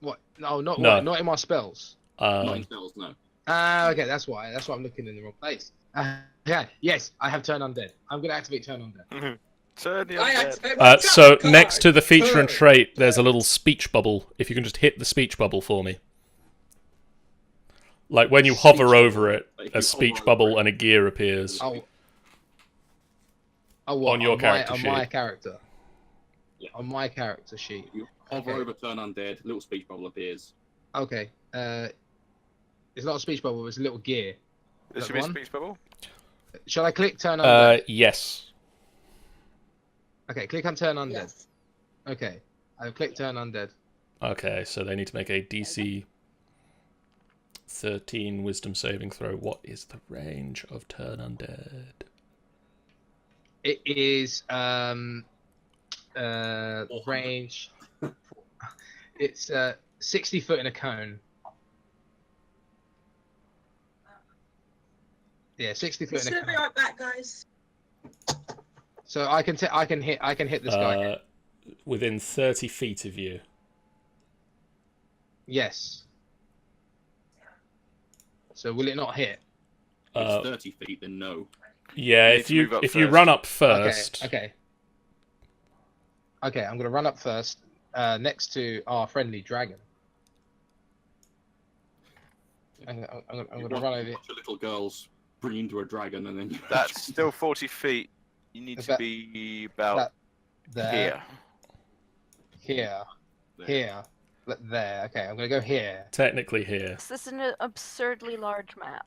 What? No, not No. what? Not in my spells. Not in spells, no. Okay, that's why. That's why I'm looking in the wrong place. Yeah, yes, I have turn undead. I'm gonna activate turn undead. Turn the I undead. activate my So trap next card. to the feature and Turn. trait, there's a little speech bubble. If you can just hit the speech bubble for me. Like when you hover over it, a speech bubble and a gear appears Oh, what? on your character on sheet. my character. Yeah. On my character sheet. You hover Okay. over turn undead, little speech bubble appears. Okay. It's not a speech bubble. It's a little gear. There That should be a one? speech bubble. Shall I click turn undead? Yes. Okay, click on turn undead. Yes. Okay, I've clicked turn undead. Okay, so they need to make a DC 13 wisdom saving throw. What is the range of turn undead? It is range. It's 60 foot in a cone. Yeah, 60 foot in a Just be cone. right back, guys. So I can hit this guy. Within 30 feet of you. Yes. So will it not hit? It's 30 feet, then no. Yeah, You need if to you move up if you first. run up first. Okay. Okay, I'm gonna run up first, next to our friendly dragon. I'm gonna run over. Watch your little girls bring into a dragon, and then That's still 40 feet. You need to be about There, here. here, there. Okay, I'm gonna go here. Technically here. Is this an absurdly large map?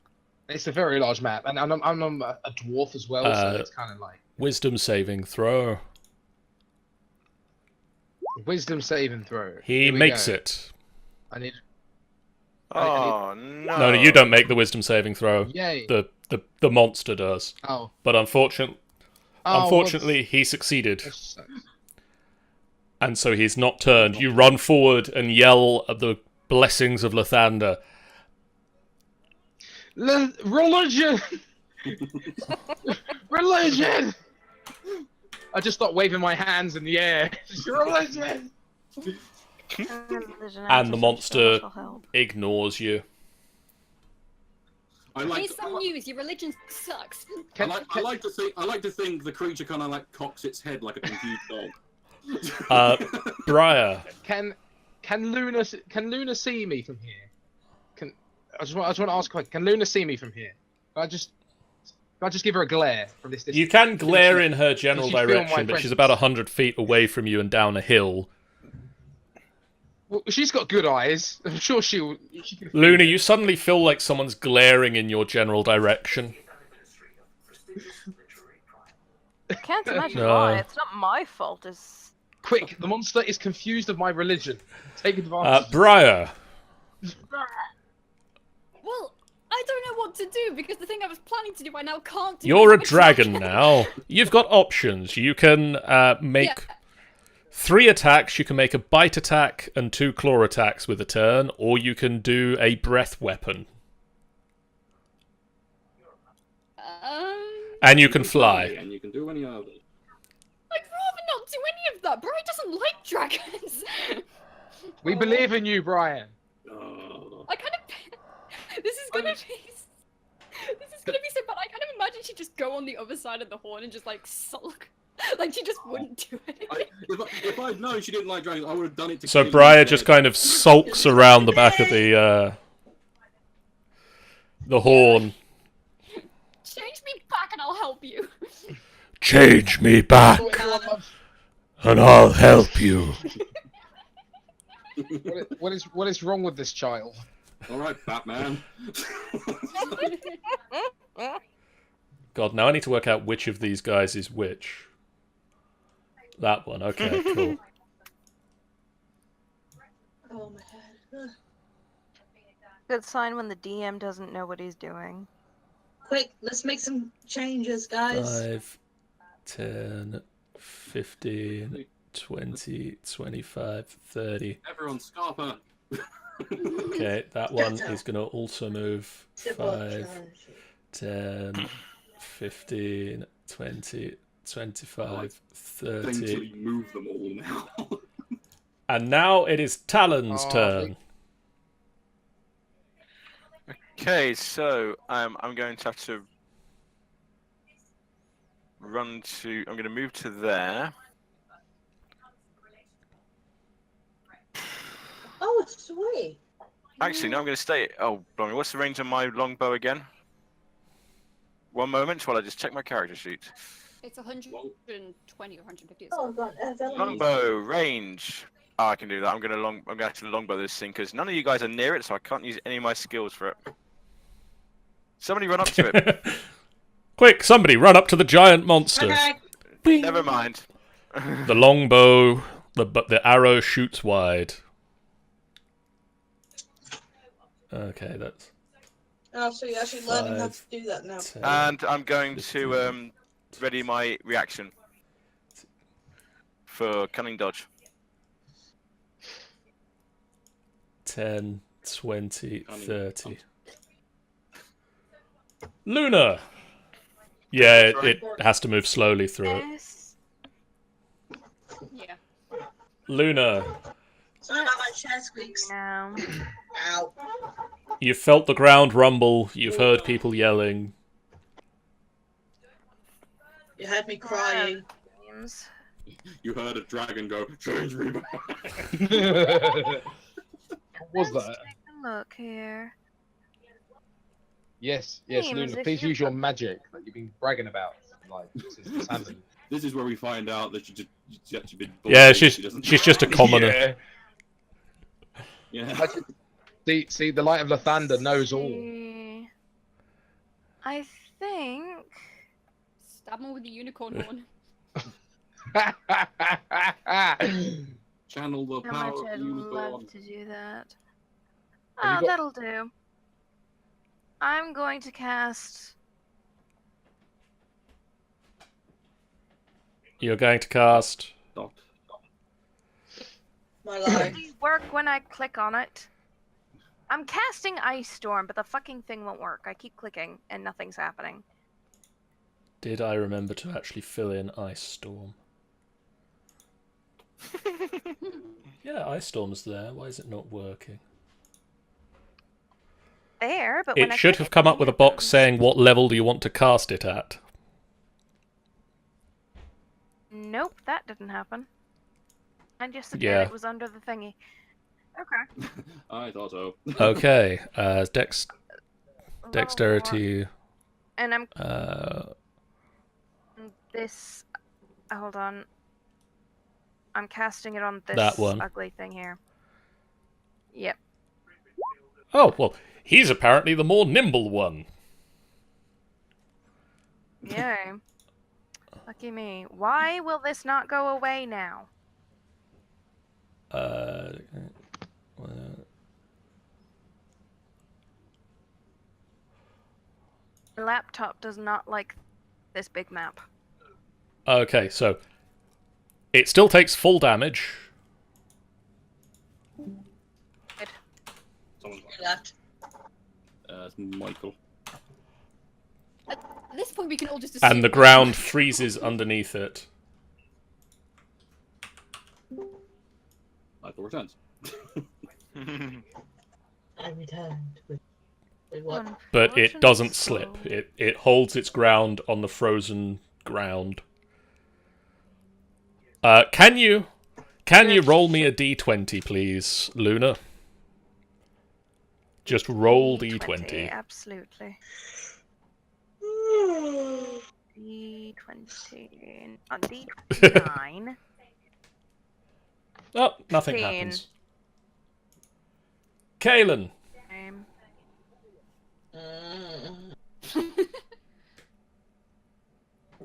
It's a very large map, and I'm a dwarf as well, so it's kind of like Wisdom saving throw. wisdom saving throw. He Here we makes go. it. I need. Oh no! No, you don't make the wisdom saving throw. Yay! The monster does. Oh. But unfortunately, Oh, he succeeded, that sucks. and so he's not turned. You run forward and yell at the blessings of Lathander. Religion. Religion. I just start waving my hands in the air. Religion. And the monster ignores you. I Here's like. some news. Your religion sucks. I like to think the creature kind of like cocks its head like a confused dog. Briar. Can Luna see me from here? I just want to ask a question. Can Luna see me from here? Can I just give her a glare from this distance? You can glare in her general Does she feel my direction, but she's presence? about 100 feet away from you and down a hill. Well, she's got good eyes. I'm sure she can. Luna, you suddenly feel like someone's glaring in your general direction. I can't imagine No. why. It's not my fault. It's Quick, the monster is confused of my religion. Take advantage. Briar. Well, I don't know what to do because the thing I was planning to do I now can't do. You're a because I'm dragon now. You've got options. You can make Yeah. 3 attacks. You can make a bite attack and 2 claw attacks with a turn, or you can do a breath weapon. And you can fly. And you can do any other. I'd rather not do any of that. Brian doesn't like dragons. We believe in you, Brian. I kind of. This is gonna be. This is gonna be so bad. I kind of imagine she'd just go on the other side of the horn and just like sulk. Like she just wouldn't do anything. If I'd known she didn't like dragons, I would have done it to So kill Briar you just instead. kind of sulks around the back of the horn. Change me back and I'll help you. Change me back, and I'll help you. What is wrong with this child? All right, Batman. God, now I need to work out which of these guys is which. That one, okay, cool. Oh my head. good sign when the DM doesn't know what he's doing. Quick, let's make some changes, guys. 5, 10, 15, 20, 25, 30. Everyone, Scarpa. Okay, that one is going to also move 5, 10, 15, 20, 25, Until 30. you move them all now. And now it is Talon's Oh, turn. Okay, so I'm going to have to run to. I'm going to move to there. Oh, sweet. Actually, no, I'm going to stay. Oh, blimey, what's the range on my longbow again? One moment while I just check my character sheet. It's 120 or 150. Oh, God. Longbow range. Oh, I can do that. I'm going to actually longbow this thing because none of you guys are near it, so I can't use any of my skills for it. Somebody run up to it. Quick, somebody run up to the giant monster. Okay. Never mind. The longbow, the arrow shoots wide. Okay, that's... Oh, so you're actually learning how to do that now. 10, And I'm going 15. to ready my reaction for cunning dodge. 10, 20, 30. Luna! Yeah, it has to move slowly through it. Yes. Yeah. Luna, Sorry about my chair squeaks. Now. Ow. you've felt the ground rumble, you've heard people yelling. You heard me crying. Games. You heard a dragon go, change me back. What was Let's that? take a look here. Yes, Seems Luna. if Please you're use your magic that you've been bragging about. Like, since this happened. This is where we find out that she's actually been. Yeah, bullied. She doesn't- she's just a commoner. Yeah. Yeah. See, the light of Lathander knows all. See. I think. Stab him with a unicorn horn. Channel the How power much of I'd the unicorn. love to do that. Have Oh, you got- that'll do. I'm going to cast. You're going to cast... Dot. My Does life. these work when I click on it? I'm casting Ice Storm, but the fucking thing won't work. I keep clicking and nothing's happening. Did I remember to actually fill in Ice Storm? Yeah, Ice Storm's there. Why is it not working? There, but when It I should click have come up with a box happens. saying what level do you want to cast it at. Nope, that didn't happen. I just said Yeah. it was under the thingy. Okay. I thought so. Okay, Level dexterity... 4. And I'm Uh, this. Hold on. I'm casting it on this That one. ugly thing here. Yep. oh, well, he's apparently the more nimble one. Yay. Lucky me. Why will this not go away now? My laptop does not like this big map. Okay, so it still takes full damage. Someone's Left. it's Michael. At this point, we can all just assume. And the ground freezes underneath it. Michael returns. I returned with what? But it doesn't Unfortunately, slip. It holds its ground on the frozen ground. Can you roll me a d20, please, Luna? Just roll d20. Absolutely. D20. Not D9. Oh, nothing 15. happens. Kaelin.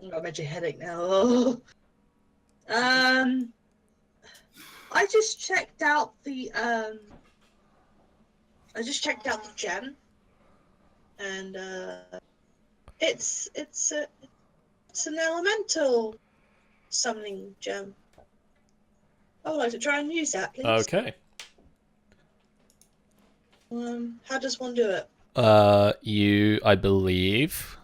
I've got a major headache now. I just checked out the gem, and it's an elemental summoning gem. I would like to try and use that, please. Okay. How does one do it? You, I believe.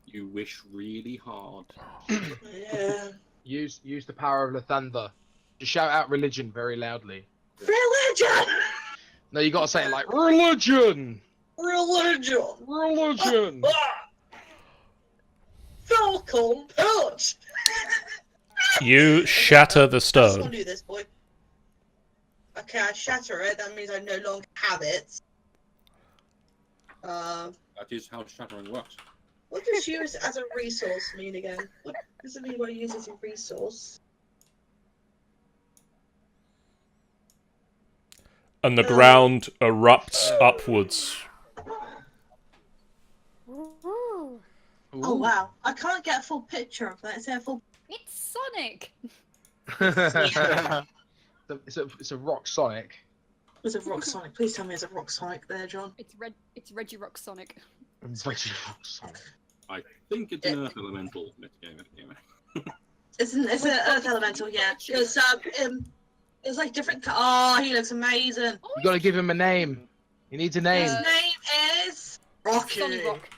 You wish really hard. Yeah. Use the power of Lathander. Just shout out religion very loudly. Religion! No, you gotta say it like religion. Religion! Religion. Falcon punch! You shatter the I just want stone. to do this, boy. Okay, I shatter it. That means I no longer have it. That is how shattering works. What does use as a resource mean again? What does it mean by use as a resource? And the ground erupts upwards. Ooh, Oh wow, I can't get a full picture of that. Is there a full? it's Sonic. It's a rock Sonic. There's a rock Sonic. Please tell me there's a rock Sonic there, John. It's Reggie Rock Sonic. It's actually a rock Sonic. I think it's an Earth Elemental. Metagame. It's an Earth Elemental, yeah. It's like different. Oh, he looks amazing. You gotta give him a name. He needs a name. His name is Rocky. Sonny Rock.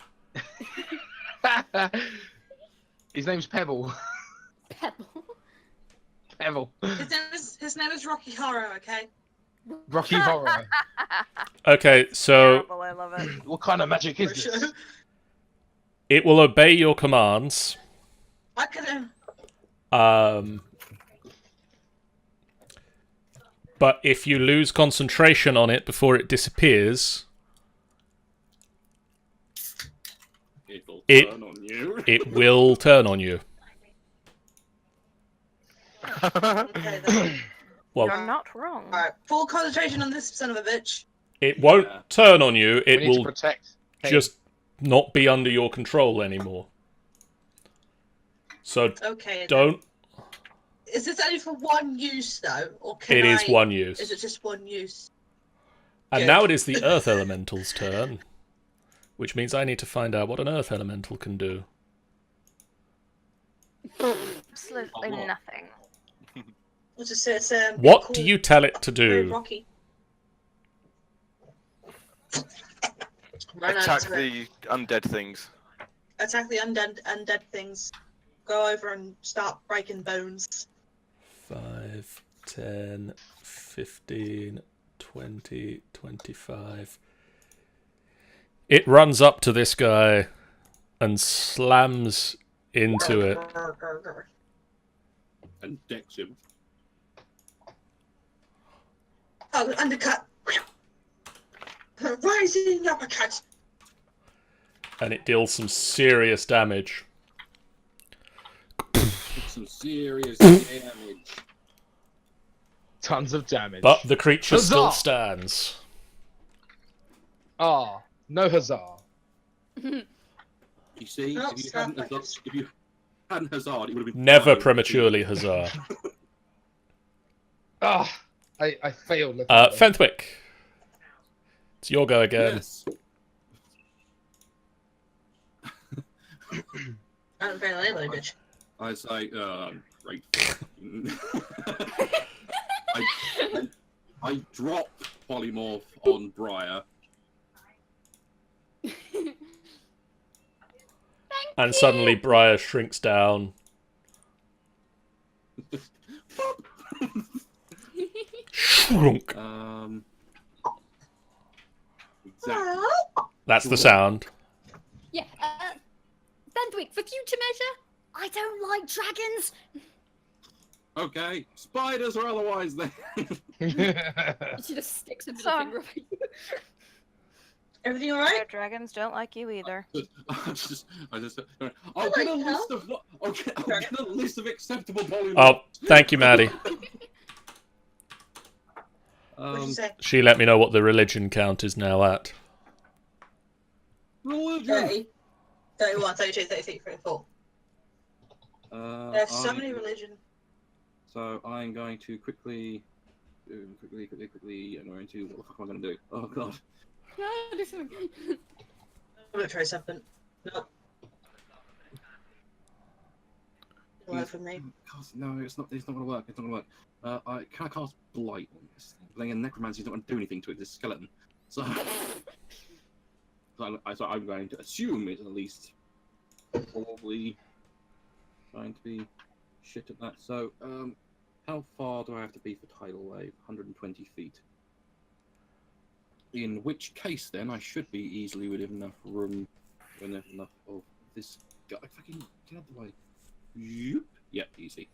His name's Pebble. Pebble. Pebble. His name is Rocky Horror. Okay. Rocky Horror. Okay, so Terrible, I love it. What kind of magic is For this? sure. it will obey your commands. I could. But if you lose concentration on it before it disappears, It'll It- turn on you. it will turn on you. Okay then. Well, You're not wrong. Alright, full concentration on this son of a bitch. it won't Yeah. turn on you. We It need to will protect. Hey, just not be under your control anymore. So Okay. then. don't. Is this only for one use though, or can It is one Is use. it just one use? And Good. now it is the Earth Elemental's turn. Which means I need to find out what an Earth Elemental can do. Absolutely Oh. nothing. What's it say? It's, What cool, do you tell it to very do? Rocky. Run Attack over to it. the undead things. Attack the undead things. Go over and start breaking bones. 5, 10, 15, 20, 25. It runs up to this guy and slams into it. And decks him. Oh, undercut. Rising uppercut. And it deals some serious damage. It's some serious damage. Tons of damage. But the creature still Huzzah! stands. Ah, no huzzah. You see, Oh, if you snap, hadn't I hazard, just- if you hadn't hazard, it would have been Never fine. prematurely huzzah. Ah, I failed. Fenthwick. It's your go again. Yes. I don't fail anybody, bitch. I say, right. I drop polymorph on Briar. And suddenly Briar shrinks down. Shrunk. Exactly. That's the sound. Yeah. Fendwick, for future measure, I don't like dragons. Okay, spiders or otherwise then. She just sticks a middle Sorry. finger up at you. Everything Our alright? dragons don't like you either. I'll get a like list of I'll get a list of acceptable polymorphs. Oh, thank you, Maddie. What'd you say? She let me know what the religion count is now at. Religion. 30, 31, 32, 33, 34. There's so many religion. So I'm going to quickly. I'm going to. What the fuck am I going to do? Oh god. No, do something. I'm gonna try something. Nope. Didn't work for me. No, it's not. It's not going to work. It's not going to work. Can I cast blight on this thing? Playing a necromancy is not going to do anything to it. This skeleton. So, so I'm going to assume it's at least probably trying to be shit at that. So, How far do I have to be for tidal wave? 120 feet. In which case, then, I should be easily within enough room, enough of this guy. Fucking get out of the way. Yoop. Yep, easy.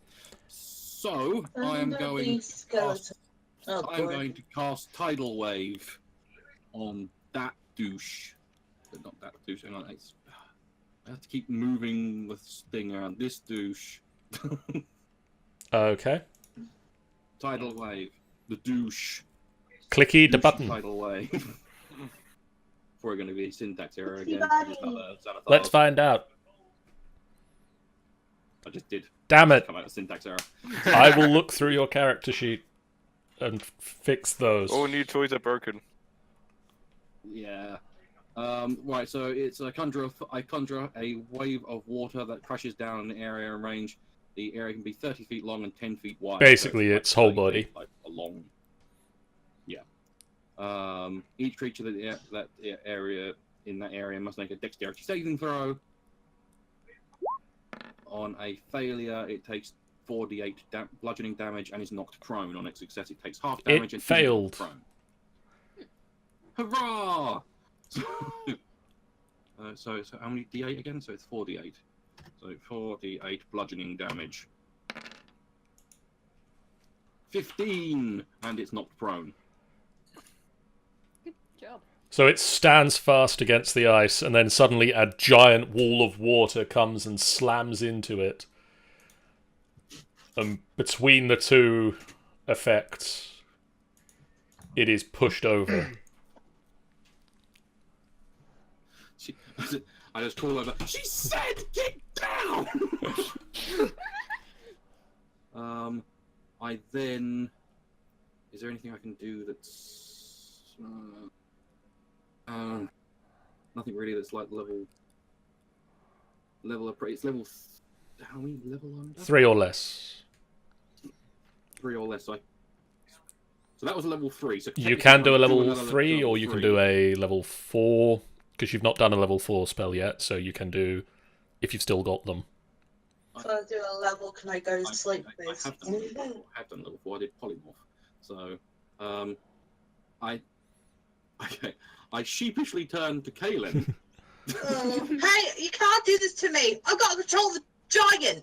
So I am going. I'm going to cast tidal wave on that douche. But not that douche. Hang on, I have to keep moving this thing around. This douche. Okay. Tidal wave. The douche. Clicky the Douche button. Tidal wave. Probably going to be a syntax error again. Let's find out. I just did. Damn it. Come out a syntax error. I will look through your character sheet and fix those. All new toys are broken. Yeah. Right, so it's I conjure a wave of water that crashes down an area in range. The area can be 30 feet long and 10 feet wide. Basically, so its whole 30 body. feet, like, long. Yeah. Each creature that area in that area must make a dexterity saving throw. On a failure, it takes 4d8 bludgeoning damage and is knocked prone. On its success, it takes half damage and failed. is knocked prone. Hurrah! So how many d8 again? So it's 4d8. So 4d8 bludgeoning damage. 15, and it's knocked prone. Good job. So it stands fast against the ice, and then suddenly a giant wall of water comes and slams into it. And between the two effects, it is pushed over. I just call over. She said, "Get down." I then. Is there anything I can do that's? Nothing really. That's like level. It's level. How many level under? 3 or less. 3 or less. So that was a level 3. So You can do a level another 3, or you can do 3. a level 4, because you've not done a level 4 spell yet, so you can do, if you've still got them. So I do a level, can I go to sleep, I please? have done level 4. I did polymorph. So, I sheepishly turned to Kaelin. Hey, you can't do this to me! I've got to control the giant!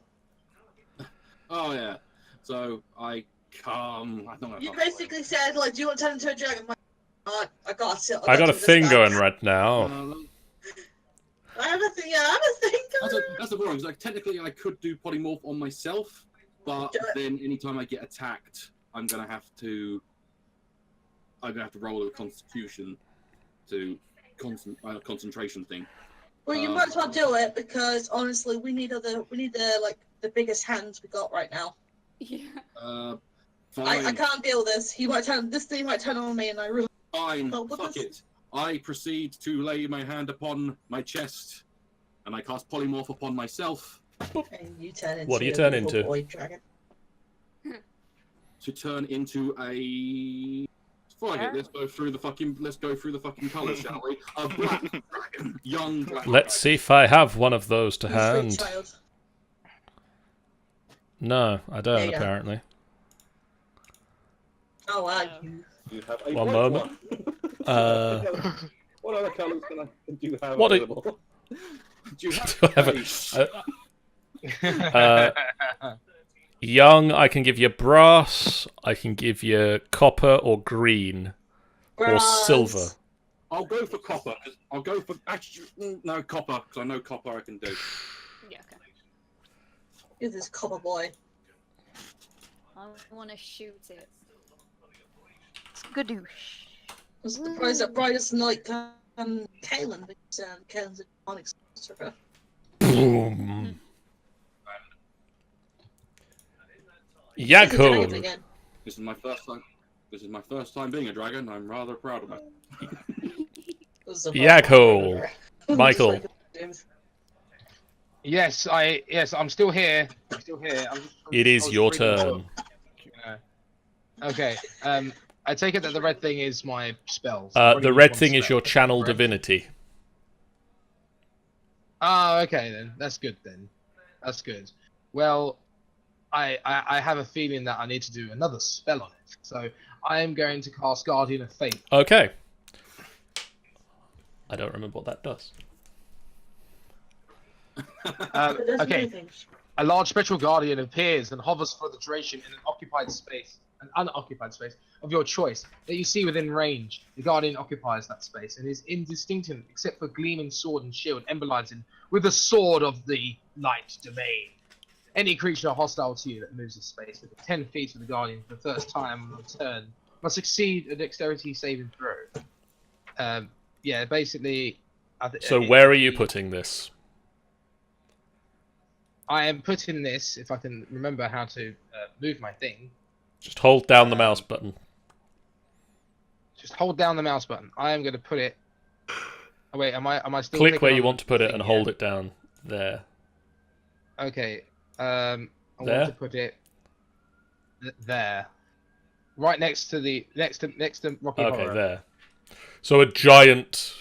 Oh yeah. So I come. I don't know. You basically said, like, do you want to turn into a dragon? I'm like, I got to I got a thing going right now. I have a thing, yeah, I have a thing going. That's the problem. Like technically, I could do polymorph on myself, but then anytime I get attacked, I'm gonna have to roll a Constitution to concentration thing. Well, you might as well do it because honestly, we need the biggest hands we got right now. Yeah. Fine. I can't deal with this. This thing might turn on me, and I really. Fine. Oh, what Fuck is- it. I proceed to lay my hand upon my chest, and I cast polymorph upon myself And you turn into What do you a turn little into? Boy dragon. to turn into a. Fuck it. Let's go through the fucking colours, shall we? A black dragon, young black. Let's see if I have one of those to You sweet hand. child. No, I There don't, you go. apparently. Oh, wow. You have a One white moment. one. What other colours do you have What available? Do you have Do I have young, I can give you brass, I can give you copper or green, or Brass. silver. I'll go for copper. I'll go for no copper because I know copper I can do. Yeah, okay. You're this copper boy. I want to shoot it. Skadoosh. I'm surprised that Brian like Kaelin because Kaelin's a demonic sorcerer. Boom. He's a dragon Yakul. again. This is my first time. This is my first time being a dragon. I'm rather proud of it. This is a Yakul. Michael. Yes, I'm still here. I'm still here. It is your reading the turn. book. Okay. I take it that the red thing is my spells. The red thing is your channel divinity. Oh, okay then. That's good then. That's good. Well, I have a feeling that I need to do another spell on it. So I am going to cast Guardian of Fate. Okay. I don't remember what that does. It does many Okay. things. A large spectral guardian appears and hovers for the duration in an unoccupied space of your choice that you see within range. The guardian occupies that space and is indistinct except for gleaming sword and shield emblazoned with the sword of the light domain. Any creature hostile to you that moves this space within 10 feet of the guardian for the first time on turn must succeed a dexterity saving throw. Yeah, basically. So where are you putting this? I am putting this, if I can remember how to move my thing. Just hold down the mouse button. Just hold down the mouse button. I am going to put it. Oh wait, am I still? Click clicking where on you the want to put it thing and yet? hold it down there. Okay. I There? want to put it there, right next to Rocky Okay, Horror. there. So a giant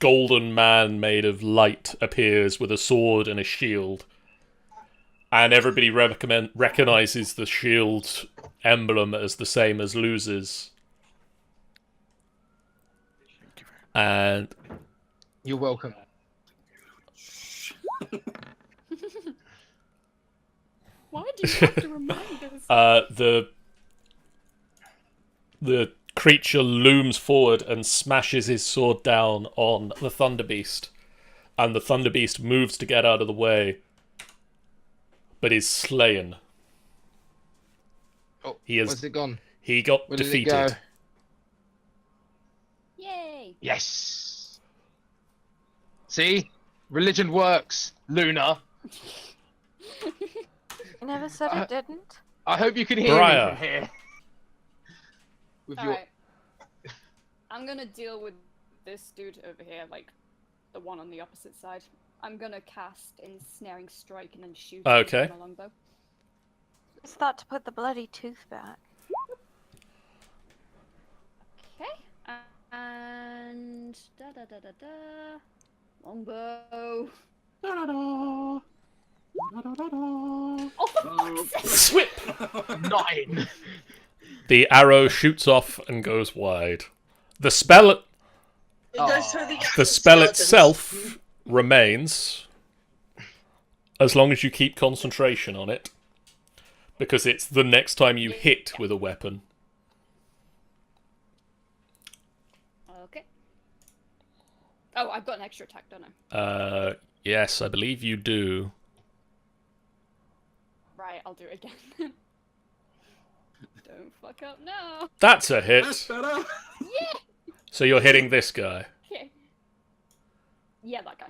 golden man made of light appears with a sword and a shield. And everybody recognizes the shield emblem as the same as Losers. And You're welcome. Why do you have to remind us? the creature looms forward and smashes his sword down on the Thunder Beast. And the Thunder Beast moves to get out of the way, but is slain. Oh, He is. where's it gone? He got Where did it defeated. go? Yay! Yes. See, religion works, Luna. I never said it didn't. I hope you can hear Briar. me from here. With your Alright. I'm gonna deal with this dude over here, like the one on the opposite side. I'm gonna cast Ensnaring Strike and then shoot him Okay. with my longbow. It's thought to put the bloody tooth back. Okay. And da da da da da. Longbow. Da-da-da. Oh, for fuck's sake! Swip! 9. The arrow shoots off and goes wide. The spell It goes through the spell skeletons. itself remains as long as you keep concentration on it, because it's the next time you hit with a weapon. Okay. Oh, I've got an extra attack, don't I? Yes, I believe you do. Right, I'll do it again. Don't fuck up now. That's a hit. That's better. Yeah! So you're hitting this guy. Okay. Yeah, that guy.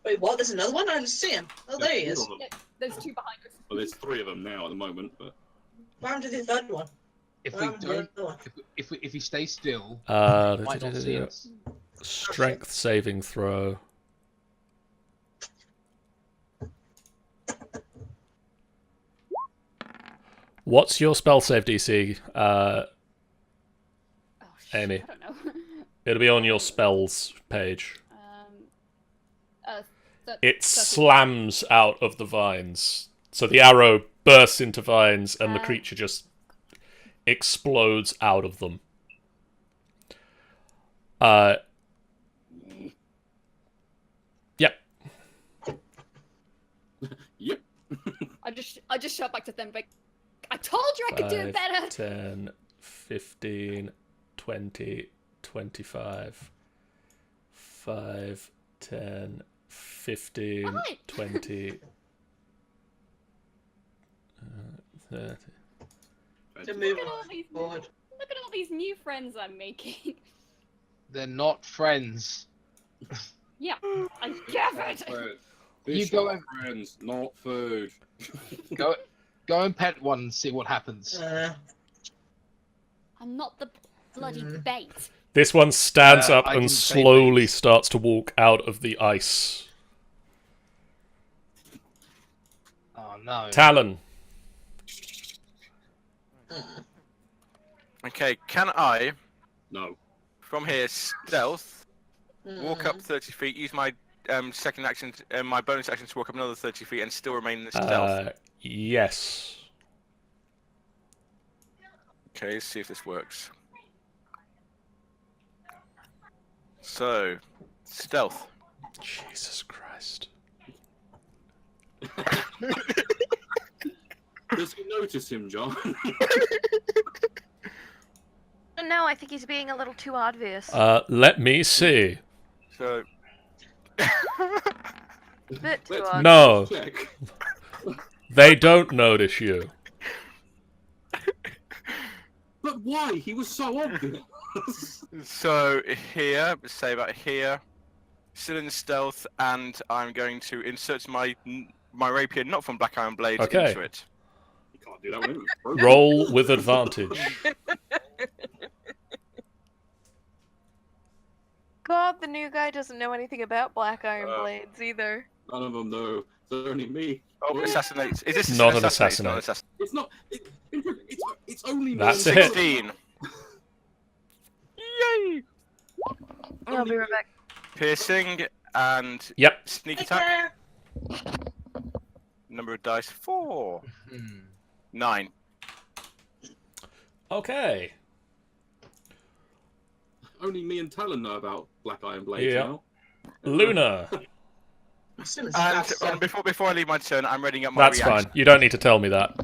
Wait, what? There's another one? I didn't see him. Oh, there he is. Yeah, there's two behind us. Well, there's 3 of them now at the moment, but What happened to the third one? If What we happened to the don't, other one? if we stay still, might not see us. Strength saving throw. What's your spell save DC, Oh, shit, Amy? I don't know. It'll be on your spells page. It 30. slams out of the vines. So the arrow bursts into vines and the Uh. creature just explodes out of them. Yep. yep. I just shot back to them, like, I told you I could do it better! 10, 15, 20, 25. 5, 10, 15, Alright. 20, 30. To move Look at all these, forward. look at all these new friends I'm making. They're not friends. Yeah, I get it! You Fish go are and- friends, not food. Go and pet one and see what happens. I'm not the bloody Mhm. bait. This one stands up I and didn't say slowly bait. starts to walk out of the ice. Oh no. Talon. Okay, can I, No. from here, stealth, walk Mm-hmm. up 30 feet, use my second action, my bonus action to walk up another 30 feet and still remain in the stealth? Yes. Okay, let's see if this works. So, stealth. Jesus Christ. Does he notice him, John? No, I think he's being a little too obvious. Let me see. So, Bit too Let's obvious. No, check. they don't notice you. But why? He was so obvious. so here, say about here, still in stealth, and I'm going to insert my rapier, not from Black Iron Blades, Okay. into it. You can't do that when it's broken. Roll with advantage. God, the new guy doesn't know anything about Black Iron Blades either. None of them know. It's only me. Oh, assassinate. Is this Not an assassinate? Not an assassinate. It's not. It's only me. That's and a hit. 16. Yay! I'll be right back. Piercing and Yep. sneak Take attack. care. Number of dice 4. Hmm. 9. Okay. Only me and Talon know about Black Iron Blades Yeah. now. Luna. As soon as And that's done. before I leave my turn, I'm reading up my That's reaction. fine. You don't need to tell me that.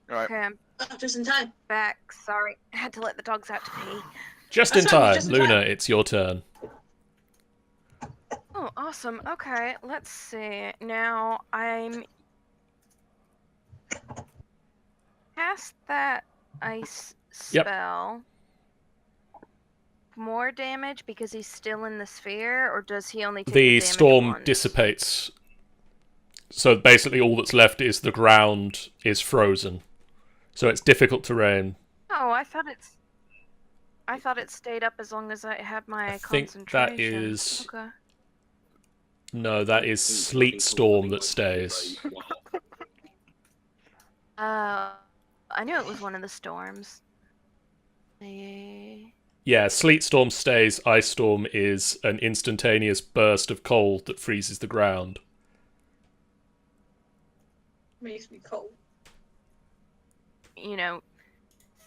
Right. Okay, I'm Just in time. back. Sorry, I had to let the dogs out to pee. Just That's in fine, time. just in Luna, time. it's your turn. Oh, awesome. Okay, let's see. Now I'm cast that ice Yep. spell. More damage because he's still in the sphere, or does he only take The damage storm once? dissipates. So basically all that's left is the ground is frozen. So it's difficult terrain. Oh, I thought it stayed up as long as I had my I think concentration. that is... Okay. No, that is sleet storm that stays. I knew it was one of the storms. Eh, Yeah, sleet storm stays. Ice storm is an instantaneous burst of cold that freezes the ground. Makes me cold. You know,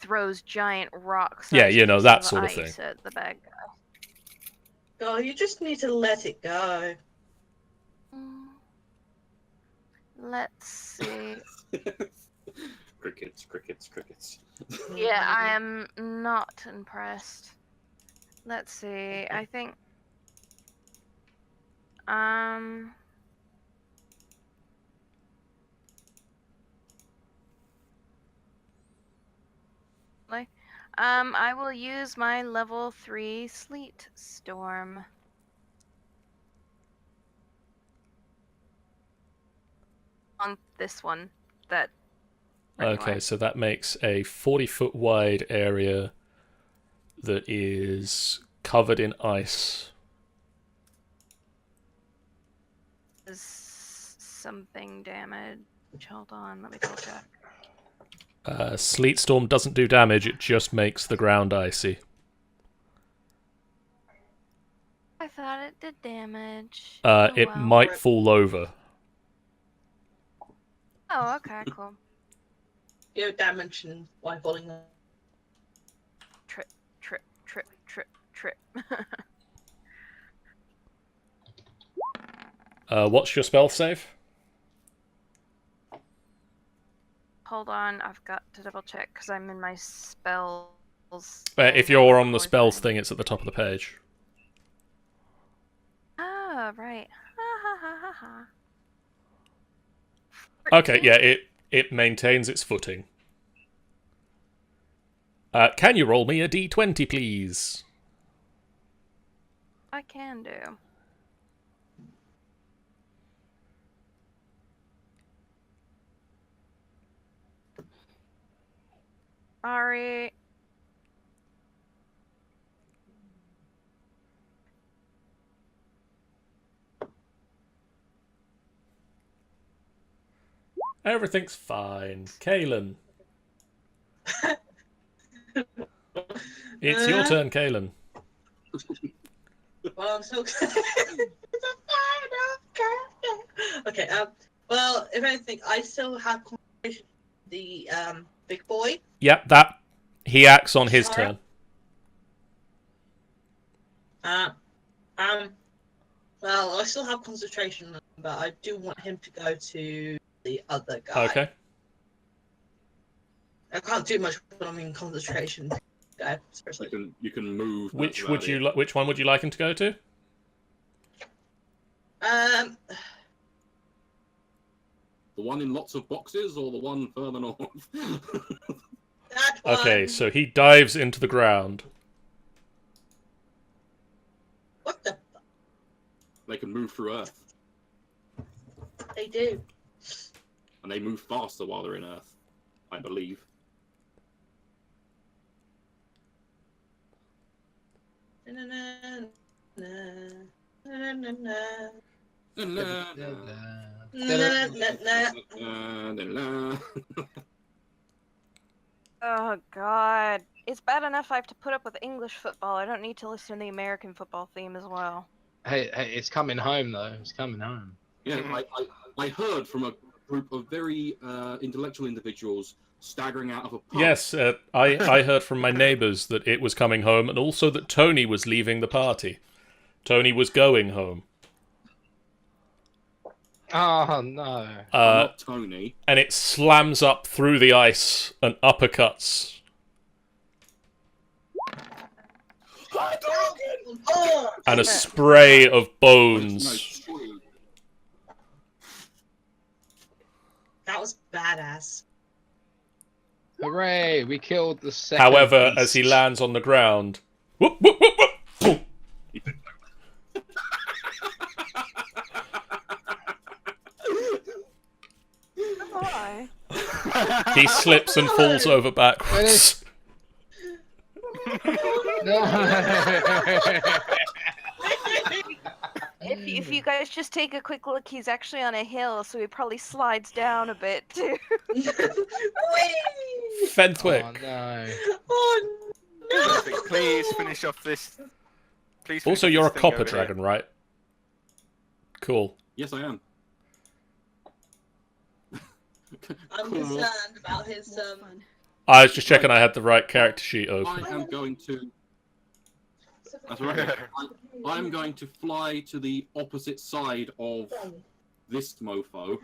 throws giant rocks. Yeah, you know, that sort of ice thing. At the bad guy. Oh, you just need to let it go. Mm. Let's see. Crickets, crickets, crickets. Yeah, I am not impressed. Let's see. I think. I will use my level 3 sleet storm. On this one. That. Okay, anyway. so that makes a 40-foot wide area that is covered in ice. Is something damage. Hold on, let me double check. Sleet storm doesn't do damage, it just makes the ground icy. I thought it did damage. It well. might fall over. Oh, okay, cool. You know, dimension why falling on. Trip, trip, trip, trip, trip. What's your spell save? Hold on, I've got to double check because I'm in my spells. If thing, you're I on the always spells find- thing, it's at the top of the page. Ah, right. Ha ha ha ha ha. Okay, yeah, it maintains its footing. Can you roll me a d20, please? I can do. Sorry. Everything's fine. Kaelin. It's your turn, Kaelin. Well, I'm so okay. Well, if anything, I still have conversation with the big boy. Yep, that he acts on his Sorry. turn. Well, I still have concentration, but I do want him to go to the other guy. Okay. I can't do much when I'm in concentration. Guy, seriously. You can move. Which one would you like him to go to? Um, The one in lots of boxes, or the one further north? that one. Okay, so he dives into the ground. What the? They can move through Earth, They do. and they move faster while they're in Earth, I believe. Oh god. It's bad enough I have to put up with English football. I don't need to listen to the American football theme as well. Hey, it's coming home though. It's coming home. Yeah, I heard from a group of very intellectual individuals staggering out of a pub. Yes, I heard from my neighbours that it was coming home, and also that Tony was leaving the party. Tony was going home. Oh no. Not Tony. And it slams up through the ice and uppercuts. And a spray of bones. That was badass. Hooray! We killed the second. However, beast. as he lands on the ground, whoop, whoop, whoop, whoop, boom. Why? He slips and falls over backwards. If you guys just take a quick look, he's actually on a hill, so he probably slides down a bit too. Fenthwick. Oh no. Oh no! Please finish off this. Please. Also, finish you're a this thing copper over here. dragon, right? Cool. Yes, I am. I'm Cool. concerned about his I was just checking I had the right character sheet I open. am going to. That's right. I'm going to fly to the opposite side of this mofo.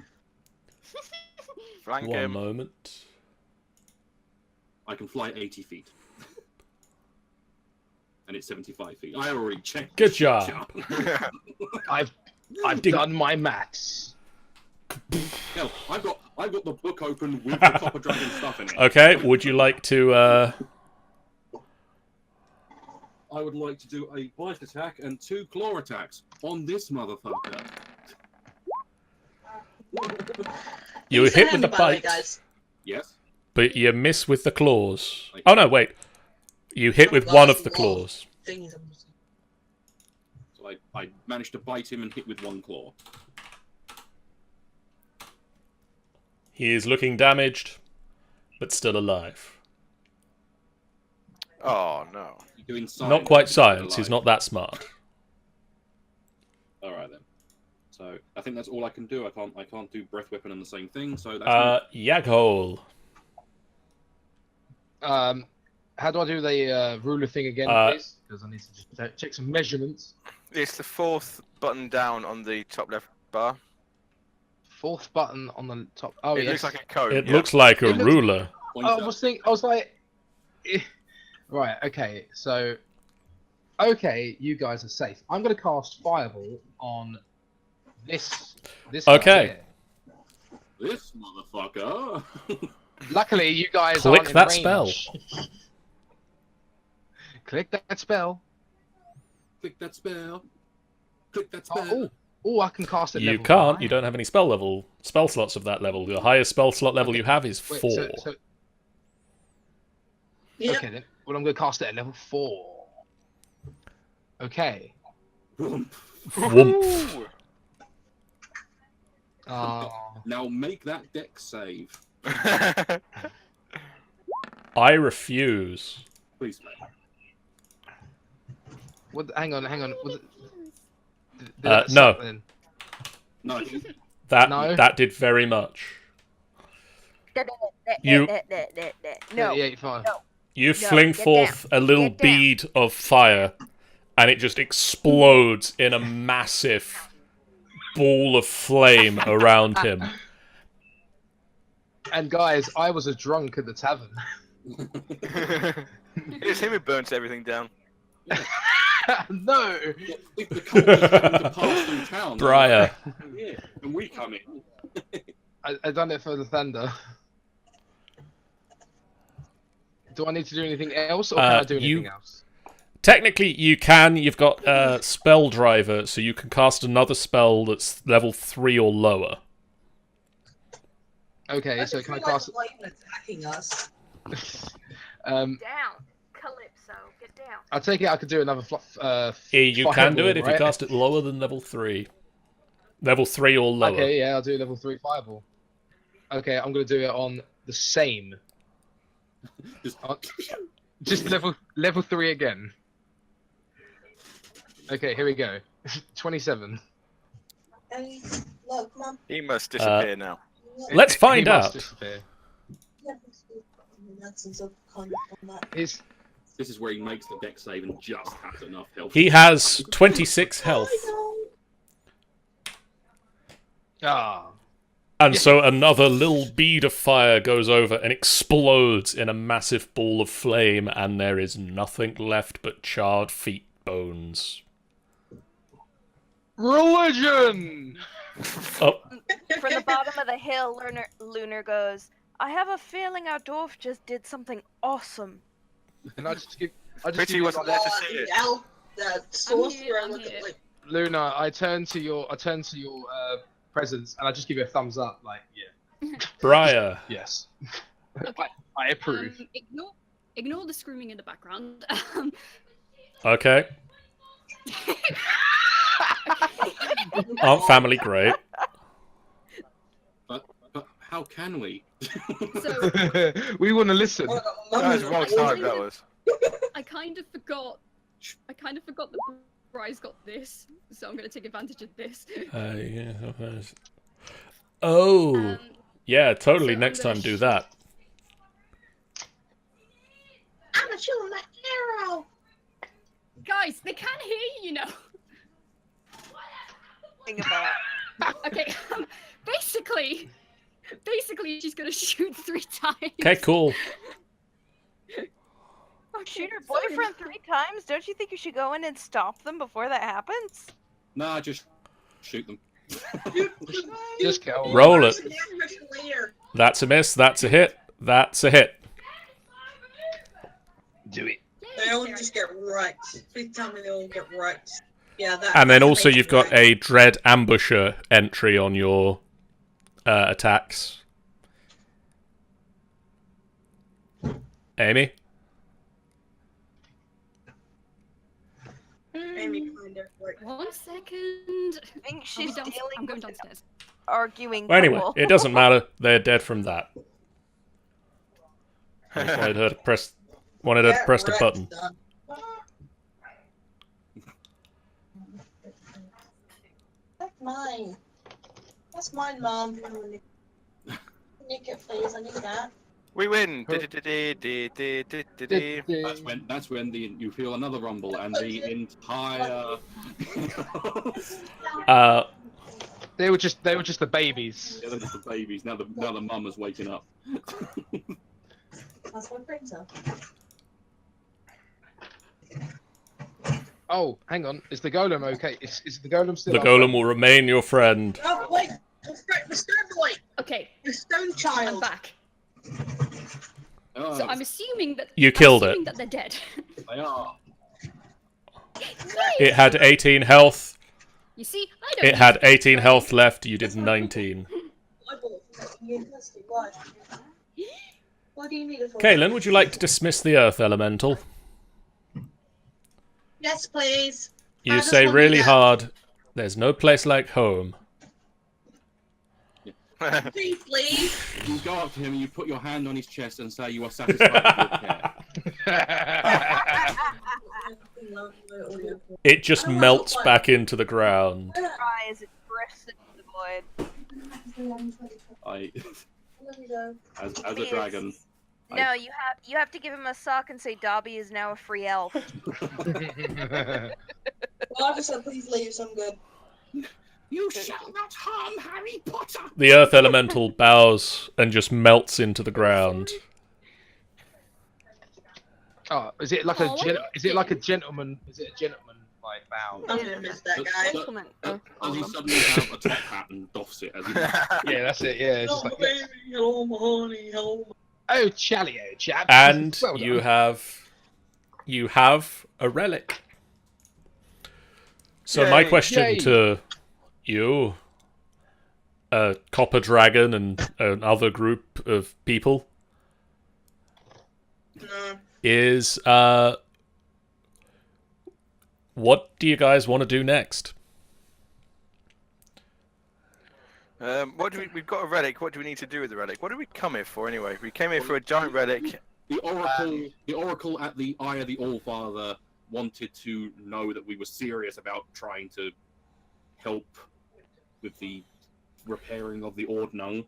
Flank One him. moment. I can fly 80 feet. And it's 75 feet. I already checked. Good this job. shit. I've done my maths. Hell, I've got the book open with the copper dragon stuff in it. Okay, would you like to, I would like to do a bite attack and 2 claw attacks on this motherfucker. You He's hit with the by way, bite, guys. Yes. but you miss with the claws. Oh no, wait. You hit with one of the claws. Things. So I managed to bite him and hit with 1 claw. He is looking damaged, but still alive. Oh no. You doing science? Not quite science, he's not that smart. Alright then. So I think that's all I can do. I can't do breath weapon and the same thing, so that's Yaghole. How do I do the ruler thing again, please? Because I need to just check some measurements. It's the 4th button down on the top left bar. 4th button on the top. Oh, It yes. looks like a code. It yeah. looks like a It looks- ruler. I was like, right, okay, so, okay, you guys are safe. I'm gonna cast Fireball on this guy Okay. here. This motherfucker. Luckily, you guys Click aren't in that range. Click that spell. Click that spell. Click that spell. Oh, I can cast it. You level can't, 5. you don't have any spell slots of that level. The highest spell slot level you have is 4. Wait, Yep. Okay then. Well, I'm gonna cast it at level 4. Okay. Woomph. Now make that deck save. I refuse. Please, mate. What? Hang on. Did No. that suck then? No. That No? that did very much. You- No. 38.5. No. You No, fling get forth a little Get down. bead of fire, and it just explodes in a massive ball of flame around him. And guys, I was a drunk at the tavern. It's him who burns everything down. No! If the cult is having to pass through town, Briar. yeah, and we come in. I done it for the thunder. Do I need to do anything else, or can I do anything else? Technically, you can. You've got spell driver, so you can cast another spell that's level 3 or lower. Okay, so can I cast? Not even attacking us. Um, Down. Calypso, get down. I take it I could do another You can do fireball, it if you right? cast it lower than level 3. Level 3 or lower. Okay, yeah, I'll do level 3 fireball. Okay, I'm gonna do it on the same. Just level 3 again. Okay, here we go. 27. Hey, look, Mum. He must disappear now. Let's find He must out. disappear. This is where he makes the deck save and just has enough health. He has 26 health. Ah. And so another little bead of fire goes over and explodes in a massive ball of flame, and there is nothing left but charred feet bones. Religion! Oh, From the bottom of the hill, Lunar goes, I have a feeling our dwarf just did something awesome. And I just give Pretty you wasn't there to see it. The sorcerer I'm look here. at like Luna, I turn to your presence and I just give you a thumbs up, like, yeah. Briar. Yes. Okay. I approve. Ignore the screaming in the background. Okay. Aren't family great? But how can we? So We want to listen. oh, That was wrong time, that was. I kind of forgot that Bry's got this, so I'm gonna take advantage of this. Yeah. Oh. Um, Yeah, totally. so Next I'm gonna time, do that. I'm a shooting my arrow. Guys, they can hear you, you know. Think about Okay, basically, she's gonna shoot 3 times. Okay, cool. Shoot her sorry. boyfriend 3 times? Don't you think you should go in and stop them before that happens? Nah, just shoot them. Just kill. Roll it. Later. That's a miss. That's a hit. That's a hit. Do it. They all just get wrecked. Please tell me they all get wrecked. Yeah, that. And then that's also amazing, you've got right? a Dread Ambusher entry on your attacks. Amy? Amy kind of like. 1 second. I think I'll she's be dealing I'm going with an downstairs. arguing Well, anyway, couple. it doesn't matter. They're dead from that. I just wanted her to press the Get button. wrecked, son. That's mine. That's mine, Mom. Nick it, please. I need that. We win! Her- That's when you feel another rumble and the entire. They were just the babies. Yeah, they're just the babies. Now the mum is waking up. That's what brings her. Oh, hang on. Is the golem okay? Is the golem still The our golem friend? will remain your friend. Oh wait, the stone boy, Okay, the stone I'm child. back. Oh, So I'm assuming that You killed it. that they're dead. they are. It had 18 health. You see, I don't. It need had to be 18 afraid. health left. You did 19. Why? What do you need it for? Kaylin, would you like to dismiss the Earth Elemental? Yes, please. You just say want really that. hard, there's no place like home. Please leave. You go up to him and you put your hand on his chest and say you are satisfied with your care. No, no, It just I don't melts want to back into the ground. no. Cry as it drifts into the void. I, There we go. as a Please. dragon. No, you have to give him a sock and say Dobby is now a free elf. Well, I just said please leave, so I'm good. You shall not harm Harry Potter. The earth elemental bows and just melts into the ground. Oh, is it like a Oh, is it like a gentleman? Is it a gentleman like bow? I'm gonna miss that guy. Gentlemen. Does he suddenly have a top hat and doffs it as he Yeah, that's it. Yeah, it's just Hello, like baby. Hello, my honey. Hello. oh, Chalio, chap. And Well you done. have a relic. So my Yay, question yay. to you, Copper Dragon and another group of people, No. is what do you guys want to do next? We've got a relic. What do we need to do with the relic? What did we come here for anyway? We came here for a giant relic. The oracle at the Eye of the All-Father wanted to know that we were serious about trying to help with the repairing of the Ordnung.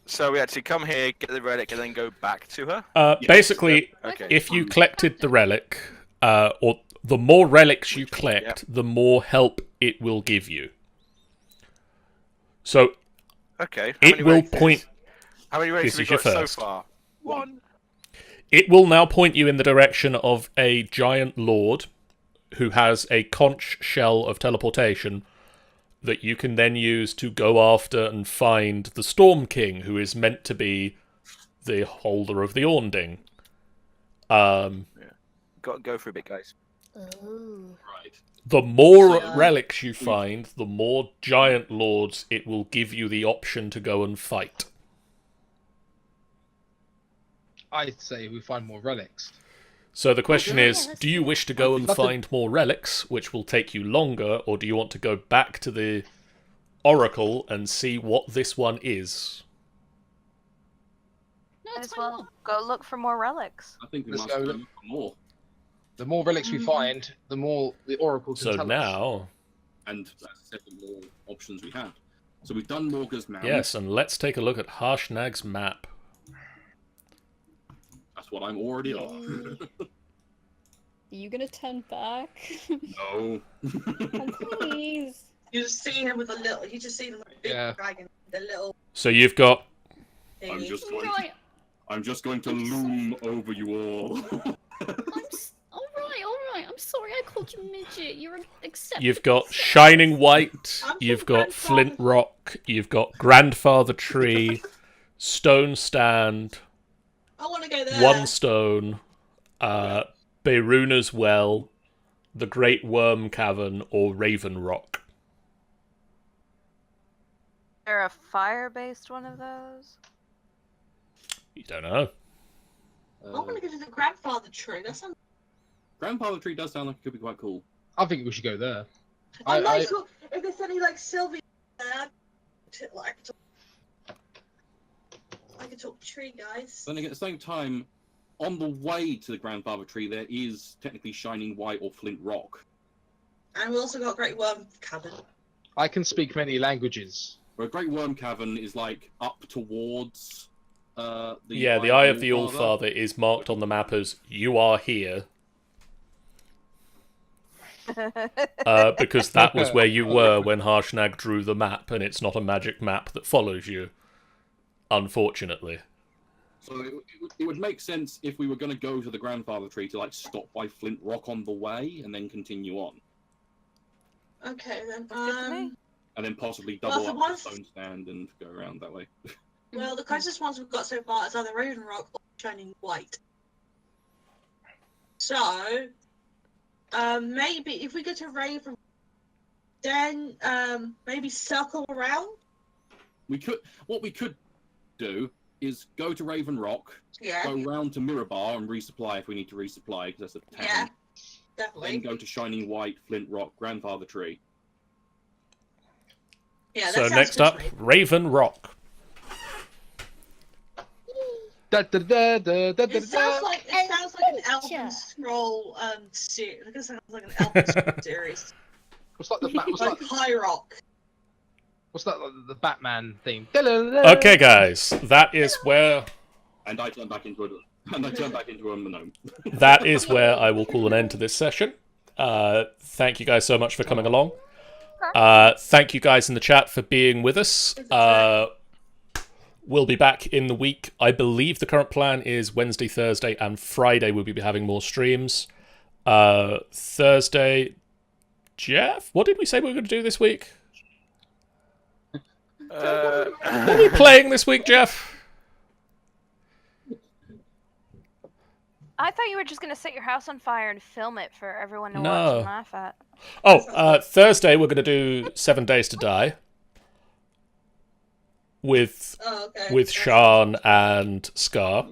So we actually come here, get the relic, and then go back to her. Yes. Basically, Okay. if you collected the relic, or the more relics you collect, the more help it will give you. So Okay. it will point. How many relics This have we is your got first. so far? One. It will now point you in the direction of a giant lord who has a conch shell of teleportation that you can then use to go after and find the Storm King, who is meant to be the holder of the Ornding. Go for a bit, guys. Right. The more Yeah. relics you find, the more giant lords it will give you the option to go and fight. I'd say we find more relics. So the question yeah, is, let's do you do wish to I go think and that's a- find more relics, which will take you longer, or do you want to go back to the Oracle and see what this one is? No, Might it's as fine. well go look for more relics. I think we Let's must go go look. for more. The more relics we find, the more the oracle can So tell us. now, And as I said, the more options we have. So we've done Morga's Mound. yes, and let's take a look at Harshnag's map. That's what I'm already on. Are you gonna turn back? No. Oh, please. You just see him with a little. You just see him with a big Yeah. dragon, the little So you've got I'm thingy. just going to loom over you all. Alright. I'm sorry I called you midget. You're accepted. you've got Shining White, I'm you've from got Grandfather. Flint Rock, you've got Grandfather Tree, Stone Stand, I want to go there. One Stone, Beiruna's Well, the Great Worm Cavern, or Raven Rock. Is there a fire-based one of those? You don't know. I want to go to the grandfather tree. That sounds. Grandfather Tree does sound like it could be quite cool. I think we should go there. I I- like if there's any like Sylvia there. Like I could talk tree guys. Then again, at the same time, on the way to the Grandfather Tree, there is technically Shining White or Flint Rock. And we also got Great Worm Cabin. I can speak many languages. Where Great Worm Cavern is like up towards the The Eye of the All-Father is marked on the map as "You are here," because that was where you were when Harshnag drew the map, and it's not a magic map that follows you, unfortunately. So it would make sense if we were going to go to the Grandfather Tree to like stop by Flint Rock on the way and then continue on, Okay then. Good to me. and then possibly Well, double the up ones- the Stone Stand and go around that way. Well, the closest ones we've got so far is either Raven Rock or Shining White. So, maybe if we go to Raven, then maybe circle around. What we could do is go to Raven Rock, Yeah, go round to Mirabar and resupply if we need to resupply because that's a town. yeah, Then definitely. go to Shining White, Flint Rock, Grandfather Tree. Yeah, that So sounds next good up, to me. Raven Rock. Da, da, da, da, da, da, It sounds like an Elven Scroll series. I guess it sounds like an Elven Scroll series. What's like the what's Like like, High Rock. what's that like, the Batman theme? Okay, guys, that is where And I turn back into a gnome. that is where I will call an end to this session. Thank you guys so much for coming along. Thank you guys in the chat for being with us. We'll be back in the week. I believe the current plan is Wednesday, Thursday, and Friday we'll be having more streams. Thursday, Jeff, what did we say we were going to do this week? What are we playing this week, Jeff? I thought you were just gonna set your house on fire and film it for everyone to watch No. and laugh at. Oh, Thursday we're going to do 7 Days to Die with Sean and Scar.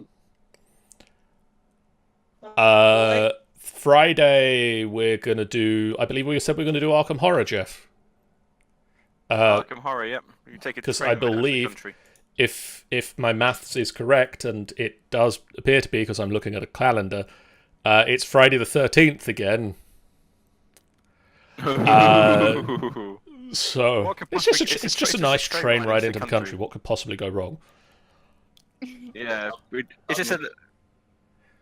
Friday we're going to do, I believe we said we were going to do Arkham Horror, Jeff. Arkham Horror, yep. You take it Because I believe if my maths is correct, and it does appear to be because I'm looking at a calendar, it's Friday the 13th again. So it's just a nice train ride into the country. What could possibly go wrong? Yeah, it's just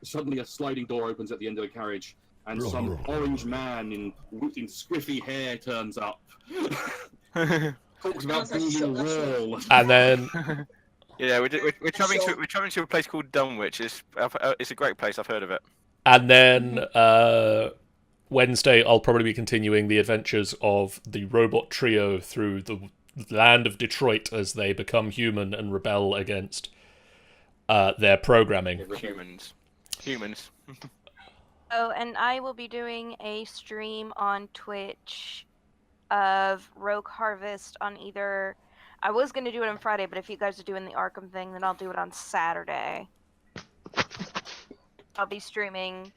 Suddenly a sliding door opens at the end of the carriage, and some orange man in squiffy hair turns up. Talks about building a wall. And then yeah, we're traveling to a place called Dunwich. It's a great place. I've heard of it. And then Wednesday, I'll probably be continuing the adventures of the robot trio through the land of Detroit as they become human and rebel against their programming. Humans. Oh, and I will be doing a stream on Twitch of Rogue Harvest on either... I was going to do it on Friday, but if you guys are doing the Arkham thing, then I'll do it on Saturday. I'll be streaming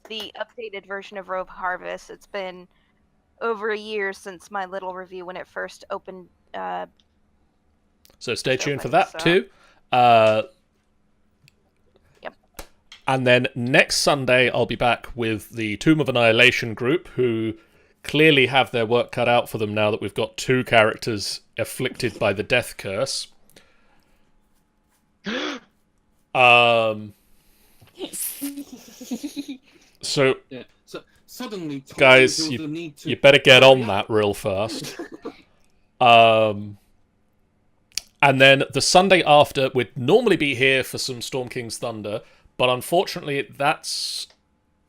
the updated version of Rogue Harvest. It's been over a year since my little review when it first opened. So stay tuned for that too. Yep. And then next Sunday, I'll be back with the Tomb of Annihilation group, who clearly have their work cut out for them now that we've got 2 characters afflicted by the death curse. So, yeah. Suddenly, guys, you better get on that real fast. And then the Sunday after, we'd normally be here for some Storm King's Thunder, but unfortunately, that's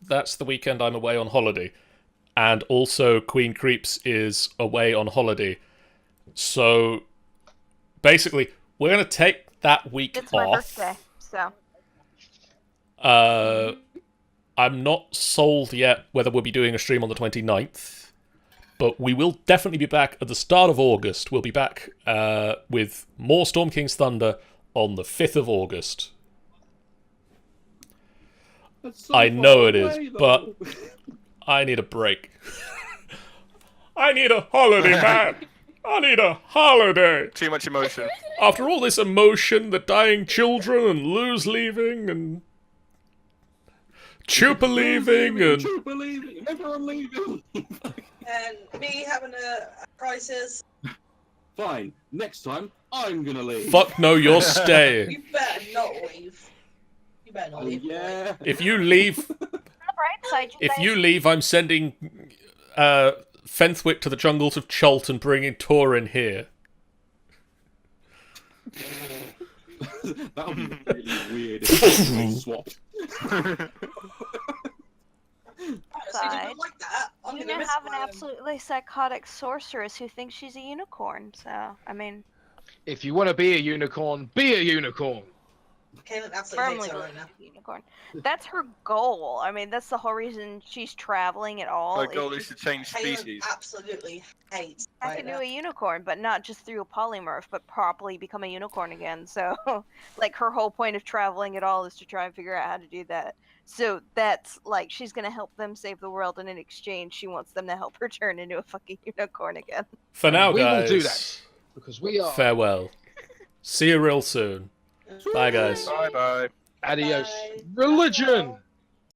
the weekend I'm away on holiday. And also, Queen Creeps is away on holiday. So, basically, we're going to take that week off. It's my birthday, so... I'm not sold yet whether we'll be doing a stream on the 29th, but we will definitely be back at the start of August. We'll be back with more Storm King's Thunder on the 5th of August. So I know it is, but I need a break. I need a holiday, man! I need a holiday! Too much emotion. After all this emotion, the dying children, and Lou's leaving, and Chupa leaving, and everyone leaving. And me having a crisis. Fine. Next time, I'm gonna leave. Fuck no, you're staying. You better not leave. You better not leave. Yeah. If you leave, On the bright side, if you leave, I'm sending Fenthwick to the jungles of Chult and bringing Tor in here. That would be really weird if they swapped. Side, like that. I'm you gonna miss have an mine. absolutely psychotic sorceress who thinks she's a unicorn, so, I mean... If you want to be a unicorn, be a unicorn. Caleb absolutely Firmly hates her believes right now. she's a unicorn. That's her goal. I mean, that's the whole reason she's traveling at all. My goal is to change Caleb species. absolutely hates I right can do now. a unicorn, but not just through a polymorph, but properly become a unicorn again. So, like, her whole point of traveling at all is to try and figure out how to do that. So that's, like, she's gonna help them save the world, and in exchange, she wants them to help her turn into a fucking unicorn again. For now, We guys, will do that. Because we are... farewell. See you real soon. Bye, guys. Bye bye. Adios. Bye. Religion!